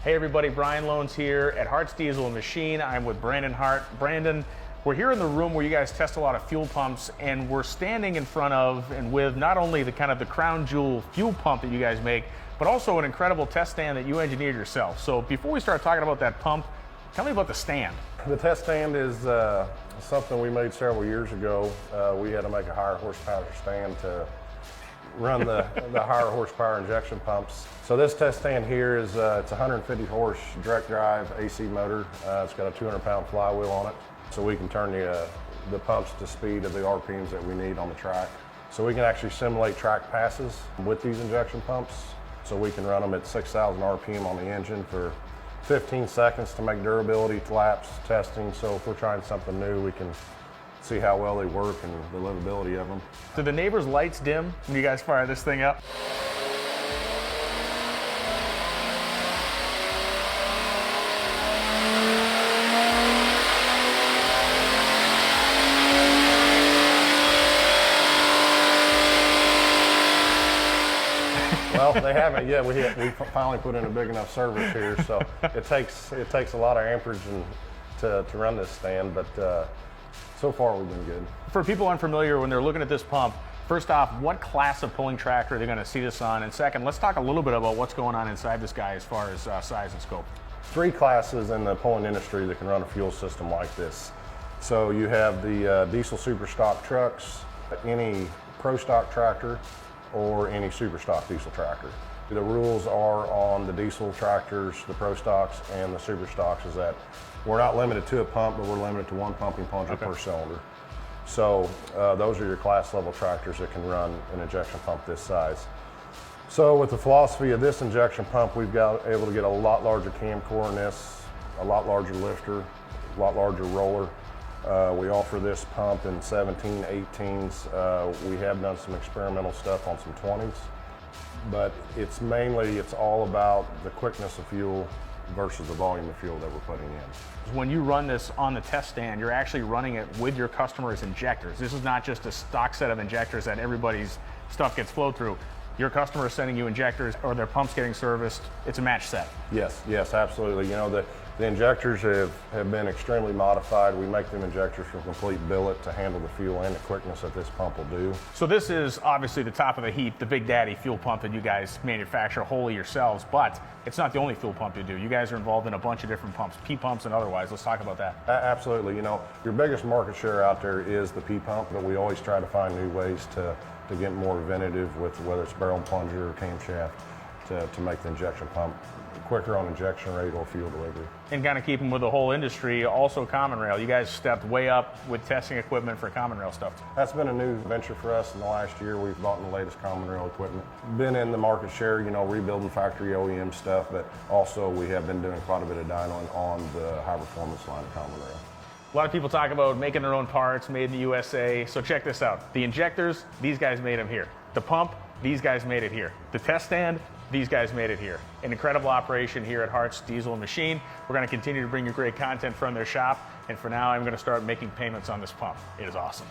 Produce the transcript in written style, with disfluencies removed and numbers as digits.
Hey everybody, Brian Lohnes here at Harts Diesel and Machine. I'm with Brandon Hart. Brandon, we're here in the room where you guys test a lot of fuel pumps, and we're standing in front of and with not only the kind of the crown jewel fuel pump that you guys make, but also an incredible test stand that you engineered yourself. So before we start talking about that pump, tell me about the stand. The test stand is something we made several years ago. We had to make a higher horsepower stand to run the higher horsepower injection pumps. So this test stand here is it's a 150 horse direct drive AC motor. It's got a 200-pound flywheel on it, so we can turn the pumps to speed of the RPMs that we need on the track. So we can actually simulate track passes with these injection pumps. So we can run them at 6,000 RPM on the engine for 15 seconds to make durability laps testing. So if we're trying something new, we can see how well they work and the livability of them. Do the neighbors' lights dim when you guys fire this thing up? Well, they haven't yet. We finally put in a big enough service here, so it takes a lot of amperage to run this stand, but so far we've been good. For people unfamiliar, when they're looking at this pump, first off, what class of pulling tractor are they going to see this on? And second, let's talk a little bit about what's going on inside this guy as far as size and scope. 3 classes in the pulling industry that can run a fuel system like this. So you have the diesel super stock trucks, any pro stock tractor, or any super stock diesel tractor. The rules are on the diesel tractors, the pro stocks, and the super stocks is that we're not limited to a pump, but we're limited to 1 pumping plunger per cylinder. So those are your class level tractors that can run an injection pump this size. So with the philosophy of this injection pump, we've got able to get a lot larger cam core in this, a lot larger lifter, a lot larger roller. We offer this pump in 17, 18s. We have done some experimental stuff on some 20s, but it's all about the quickness of fuel versus the volume of fuel that we're putting in. When you run this on the test stand, you're actually running it with your customers' injectors. This is not just a stock set of injectors that everybody's stuff gets flowed through. Your customer is sending you injectors or their pump's getting serviced. It's a match set. Yes, absolutely. You know, the injectors have been extremely modified. We make them injectors from complete billet to handle the fuel and the quickness that this pump will do. So this is obviously the top of the heap, the Big Daddy fuel pump that you guys manufacture wholly yourselves, but it's not the only fuel pump you do. You guys are involved in a bunch of different pumps, P-pumps and otherwise. Let's talk about that. Absolutely. You know, your biggest market share out there is the P-pump, but we always try to find new ways to get more inventive with whether it's barrel plunger or camshaft to make the injection pump quicker on injection rate or fuel delivery. And kind of keeping with the whole industry, also common rail. You guys stepped way up with testing equipment for common rail stuff. That's been a new venture for us in the last year. We've bought the latest common rail equipment. Been in the market share, you know, rebuilding factory OEM stuff, but also we have been doing quite a bit of dynoing on the high performance line of common rail. A lot of people talk about making their own parts, made in the USA. So check this out. The injectors, these guys made them here. The pump, these guys made it here. The test stand, these guys made it here. An incredible operation here at Harts Diesel and Machine. We're going to continue to bring you great content from their shop. And for now, I'm going to start making payments on this pump. It is awesome.